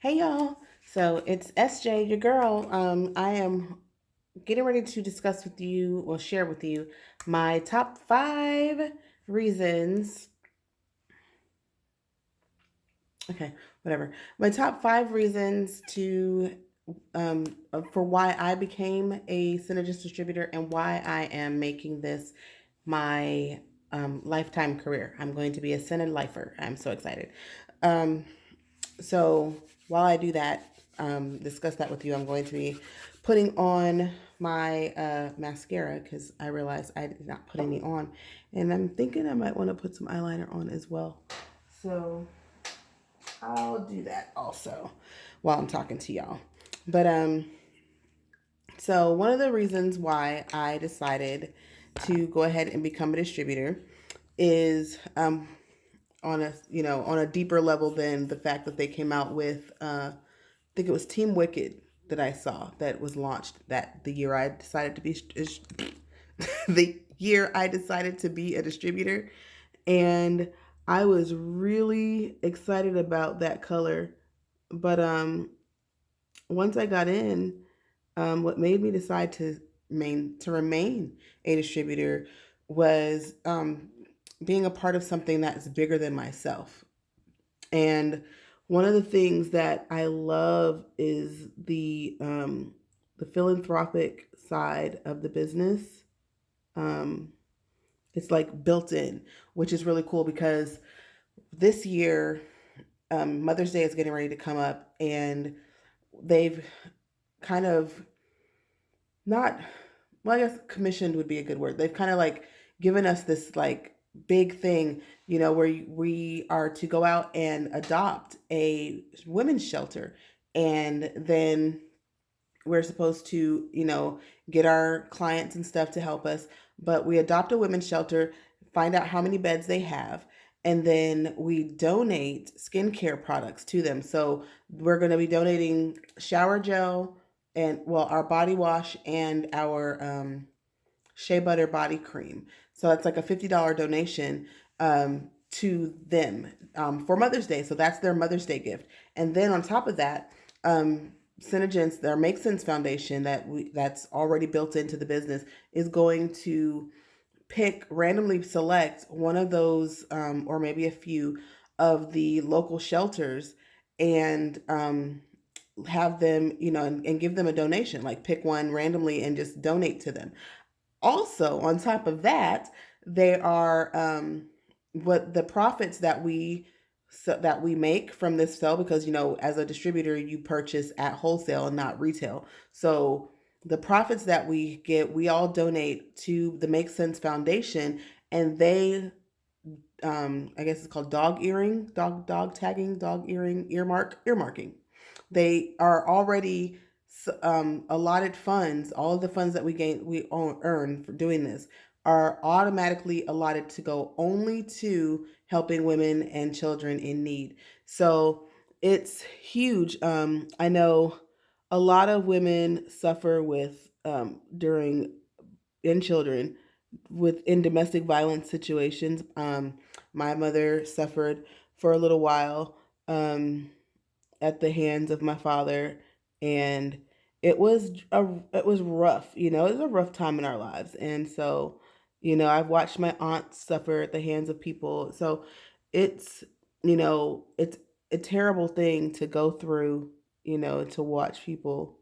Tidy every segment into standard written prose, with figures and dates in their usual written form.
Hey y'all. So it's SJ, your girl. I am getting ready to discuss with you or share with you my top five reasons. Okay, whatever. My top five reasons to for why I became a Senegence distributor and why I am making this my lifetime career. I'm going to be a Senate lifer. I'm so excited. Um, So while I do that, discuss that with you, I'm going to be putting on my mascara because I realized I did not put any on. And I'm thinking I might want to put some eyeliner on as well. So I'll do that also while I'm talking to y'all. But so one of the reasons why I decided to go ahead and become a distributor is on a deeper level than the fact that they came out with I think it was Team Wicked that I saw that was launched that the year I decided to be the year I decided to be a distributor, and I was really excited about that color. But once I got in, what made me decide to remain a distributor was being a part of something that's bigger than myself. And one of the things that I love is the philanthropic side of the business. Um, it's like built in, which is really cool because this year Mother's Day is getting ready to come up, and they've kind of not, well, I guess commissioned would be a good word. They've kind of like given us this like big thing, where we are to go out and adopt a women's shelter. And then we're supposed to, get our clients and stuff to help us. But we adopt a women's shelter, find out how many beds they have, and then we donate skincare products to them. So we're going to be donating shower gel and, well, our body wash and our shea butter body cream. So that's like a $50 donation to them for Mother's Day. So that's their Mother's Day gift. And then on top of that, Senegence, their Make Sense Foundation that's already built into the business, is going to randomly select one of those, or maybe a few of the local shelters, and have them, and give them a donation. Like pick one randomly and just donate to them. Also, on top of that, they are what the profits that we make from this sale, because as a distributor you purchase at wholesale and not retail. So the profits that we get, we all donate to the Make Sense Foundation, and they I guess it's called dog tagging, dog earring, earmarking. They are already allotted funds. All of the funds that earn for doing this are automatically allotted to go only to helping women and children in need. So it's huge. I know a lot of women suffer with during and children in domestic violence situations. My mother suffered for a little while at the hands of my father, and it was rough. It was a rough time in our lives, and so I've watched my aunt suffer at the hands of people. So it's it's a terrible thing to go through. To watch people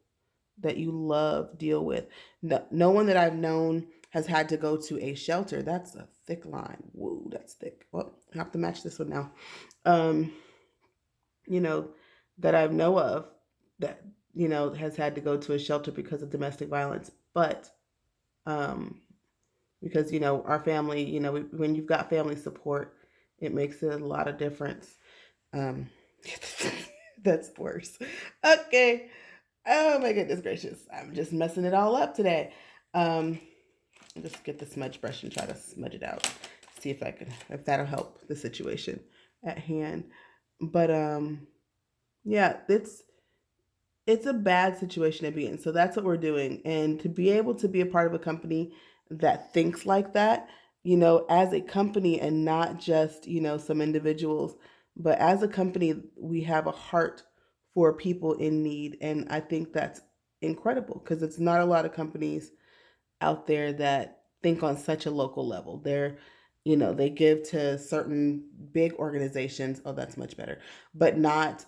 that you love deal with. No one that I've known has had to go to a shelter. That's a thick line. Whoa, that's thick. Well, I have to match this one now. Um, you know, that I know of that, has had to go to a shelter because of domestic violence. But um, because, our family, when you've got family support, it makes a lot of difference. Um, that's worse. Okay. Oh my goodness gracious. I'm just messing it all up today. Um, I'll just get the smudge brush and try to smudge it out. See if that'll help the situation at hand. But yeah, it's a bad situation to be in. So that's what we're doing. And to be able to be a part of a company that thinks like that, as a company, and not just, some individuals, but as a company, we have a heart for people in need. And I think that's incredible because it's not a lot of companies out there that think on such a local level. They give to certain big organizations. Oh, that's much better, but not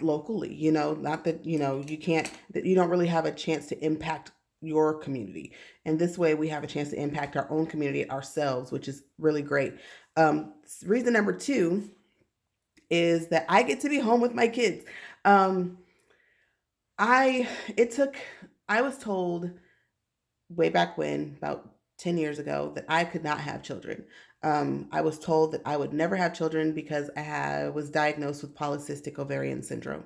locally. Not that you can't, that you don't really have a chance to impact your community. And this way, we have a chance to impact our own community ourselves, which is really great. Reason number two is that I get to be home with my kids. Um, I it took I was told way back when, about 10 years ago, that I could not have children. I was told that I would never have children because was diagnosed with polycystic ovarian syndrome.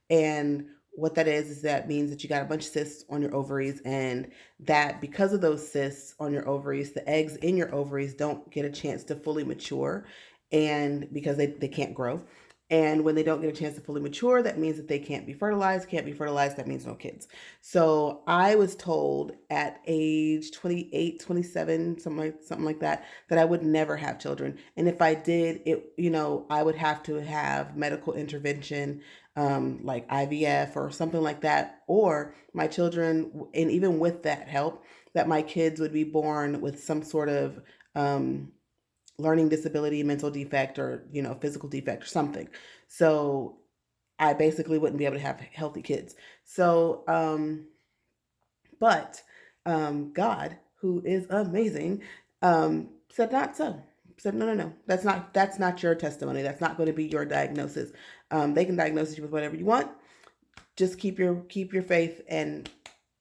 And what that is that means that you got a bunch of cysts on your ovaries, and that because of those cysts on your ovaries, the eggs in your ovaries don't get a chance to fully mature, and because they can't grow. And when they don't get a chance to fully mature, that means that they can't be fertilized. Can't be fertilized, that means no kids. So I was told at age 28, 27, something like that, that I would never have children. And if I did, I would have to have medical intervention, like IVF or something like that, or my children, and even with that help, that my kids would be born with some sort of learning disability, mental defect, or physical defect or something. So I basically wouldn't be able to have healthy kids. So but God, who is amazing, said not so. Said no, no, no. That's not your testimony. That's not going to be your diagnosis. They can diagnose you with whatever you want. Just keep your faith, and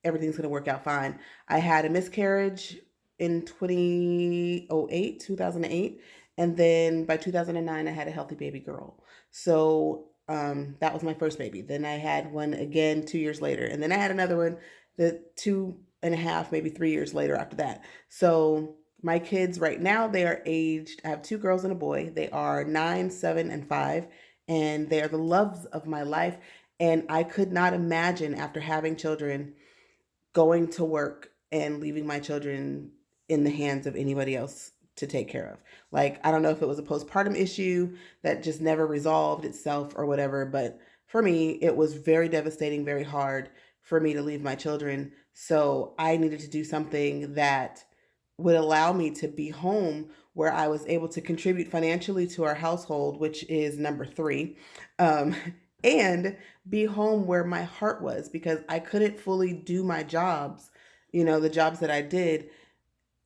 everything's going to work out fine. I had a miscarriage in 2008, and then by 2009 I had a healthy baby girl. So that was my first baby. Then I had one again 2 years later, and then I had another one the 2.5, maybe 3 years later after that. So my kids right now, they are aged, I have two girls and a boy. They are 9, 7, and 5, and they are the loves of my life. And I could not imagine, after having children, going to work and leaving my children in the hands of anybody else to take care of. Like, I don't know if it was a postpartum issue that just never resolved itself or whatever, but for me, it was very devastating, very hard for me to leave my children. So I needed to do something that would allow me to be home, where I was able to contribute financially to our household, which is number three, um, and be home where my heart was, because I couldn't fully do my jobs, the jobs that I did,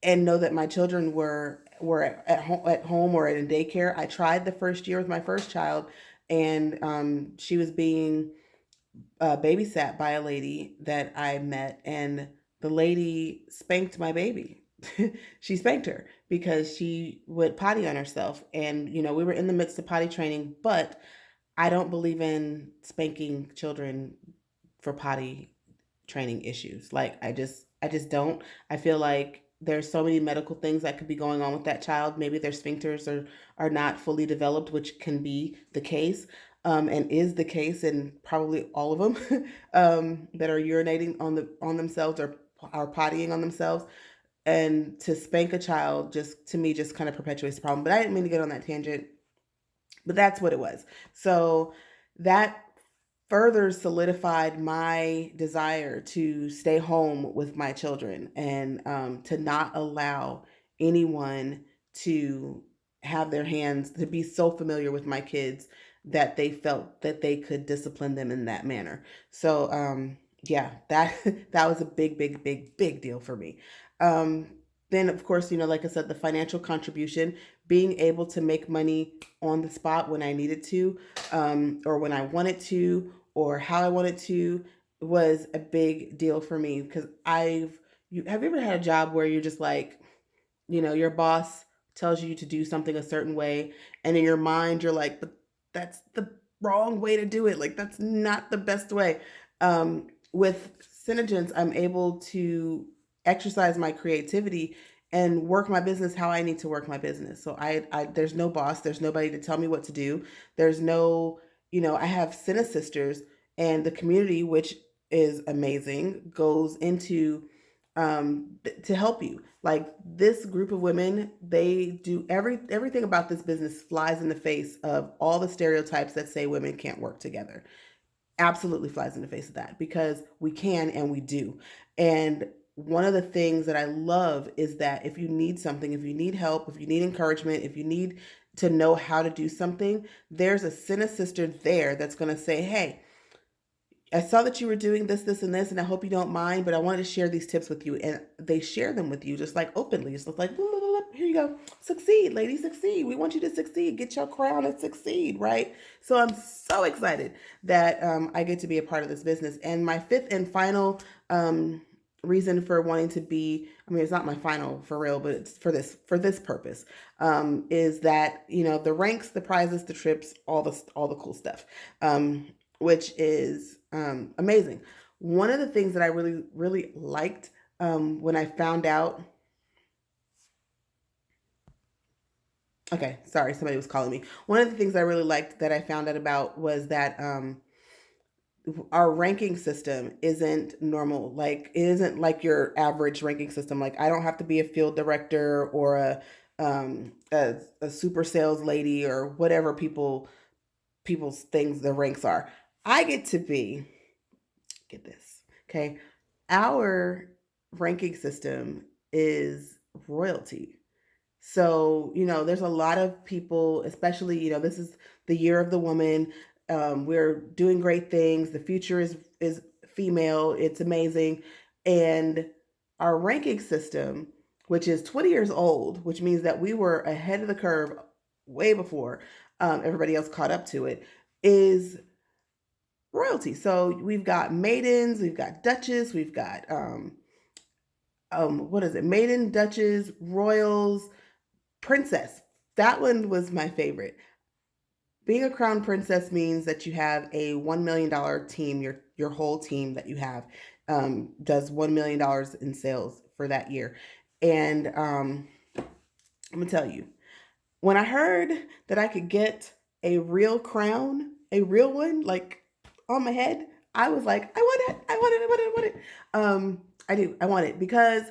and know that my children were at home or in daycare. I tried the first year with my first child, and she was being babysat by a lady that I met, and the lady spanked my baby. She spanked her because she would potty on herself, and we were in the midst of potty training, but I don't believe in spanking children for potty training issues. Like, I just don't. I feel like there's so many medical things that could be going on with that child. Maybe their sphincters are not fully developed, which can be the case, and is the case in probably all of them, that are urinating on themselves, or are pottying on themselves. And to spank a child, just to me, just kind of perpetuates the problem. But I didn't mean to get on that tangent. But that's what it was. So that further solidified my desire to stay home with my children, and to not allow anyone to have their hands, to be so familiar with my kids that they felt that they could discipline them in that manner. So yeah, that that was a big, big, big, big deal for me. Um, then, of course, like I said, the financial contribution, being able to make money on the spot when I needed to, or when I wanted to, or how I wanted to, was a big deal for me. Because have you ever had a job where you're just like, your boss tells you to do something a certain way, and in your mind you're like, but that's the wrong way to do it. Like, that's not the best way. With Senegence, I'm able to exercise my creativity and work my business how I need to work my business. So there's no boss, there's nobody to tell me what to do. There's no, I have Sena sisters, and the community, which is amazing, goes into to help you. Like this group of women, they do everything about this business flies in the face of all the stereotypes that say women can't work together. Absolutely flies in the face of that because we can and we do. And one of the things that I love is that if you need something, if you need help, if you need encouragement, if you need to know how to do something, there's a sister there that's going to say, hey, I saw that you were doing this, this, and this, and I hope you don't mind, but I wanted to share these tips with you. And they share them with you just like openly. It's just like, blah, blah, blah, here you go. Succeed, ladies, succeed. We want you to succeed. Get your crown and succeed, right? So I'm so excited that I get to be a part of this business. And my fifth and final reason for wanting to be, I mean, it's not my final for real, but it's for this purpose, is that, you know, the ranks, the prizes, the trips, all the cool stuff. Which is amazing. One of the things that I really, really liked when I found out. Okay, sorry, somebody was calling me. One of the things I really liked that I found out about was that our ranking system isn't normal. Like, it isn't like your average ranking system. Like, I don't have to be a field director or a super sales lady or whatever people's things the ranks are. I get to be, get this, okay? Our ranking system is royalty. So, you know, there's a lot of people, especially, you know, this is the year of the woman. We're doing great things. The future is female. It's amazing. And our ranking system, which is 20 years old, which means that we were ahead of the curve way before everybody else caught up to it, is royalty. So we've got maidens, we've got duchess, we've got what is it? Maiden, duchess, royals, princess. That one was my favorite. Being a crown princess means that you have a $1 million team. Your whole team that you have does $1 million in sales for that year. And I'm gonna tell you, when I heard that I could get a real crown, a real one, like on my head, I was like, I want it, I want it, I want it, I want it. I do, I want it because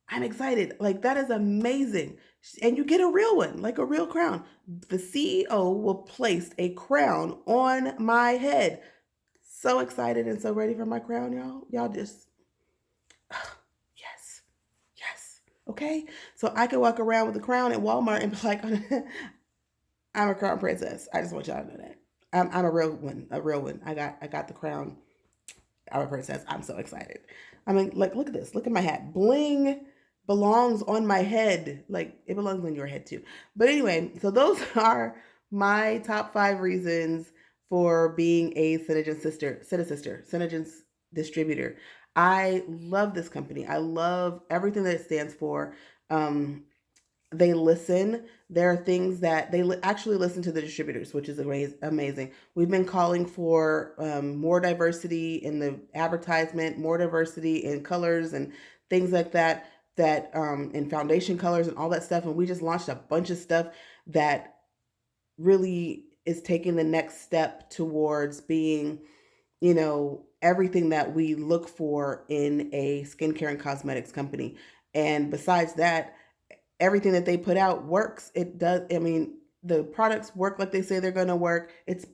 I'm excited. Like that is amazing. And you get a real one, like a real crown. The CEO will place a crown on my head. So excited and so ready for my crown, y'all. Y'all just, yes, yes. Okay. So I could walk around with a crown at Walmart and be like, I'm a crown princess. I just want y'all to know that. I'm a real one. A real one. I got the crown. I'm a princess. I'm so excited. I mean, like, look at this. Look at my hat. Bling belongs on my head. Like, it belongs on your head too. But anyway, so those are my top 5 reasons for being a Senegence distributor. I love this company. I love everything that it stands for. They listen. There are things that they actually listen to the distributors, which is amazing. We've been calling for more diversity in the advertisement, more diversity in colors and things like that, that in foundation colors and all that stuff. And we just launched a bunch of stuff that really is taking the next step towards being, you know, everything that we look for in a skincare and cosmetics company. And besides that, everything that they put out works. It does. I mean, the products work like they say they're going to work. It's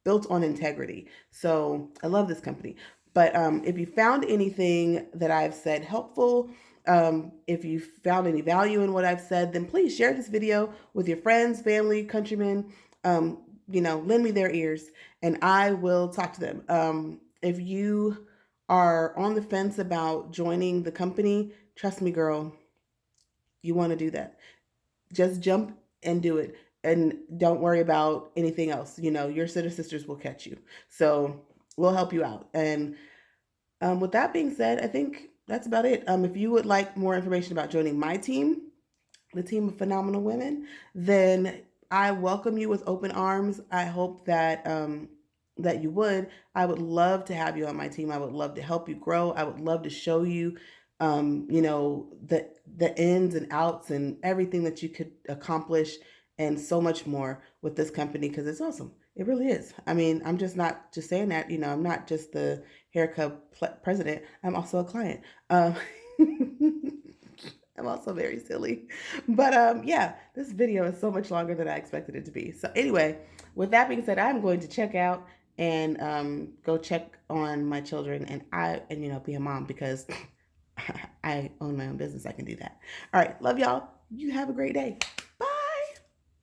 built on integrity. So I love this company. But if you found anything that I've said helpful, if you found any value in what I've said, then please share this video with your friends, family, countrymen. You know, lend me their ears and I will talk to them. If you are on the fence about joining the company, trust me, girl, you want to do that. Just jump and do it. And don't worry about anything else. You know, your sisters will catch you. So we'll help you out. And with that being said, I think that's about it. If you would like more information about joining my team, the team of phenomenal women, then I welcome you with open arms. I hope that that you would. I would love to have you on my team. I would love to help you grow. I would love to show you, you know, the ins and outs and everything that you could accomplish and so much more with this company because it's awesome. It really is. I mean, I'm just not just saying that. You know, I'm not just the haircut president. I'm also a client. I'm also very silly. But yeah, this video is so much longer than I expected it to be. So anyway, with that being said, I'm going to check out and go check on my children and be a mom because I own my own business. I can do that. All right, love y'all. You have a great day.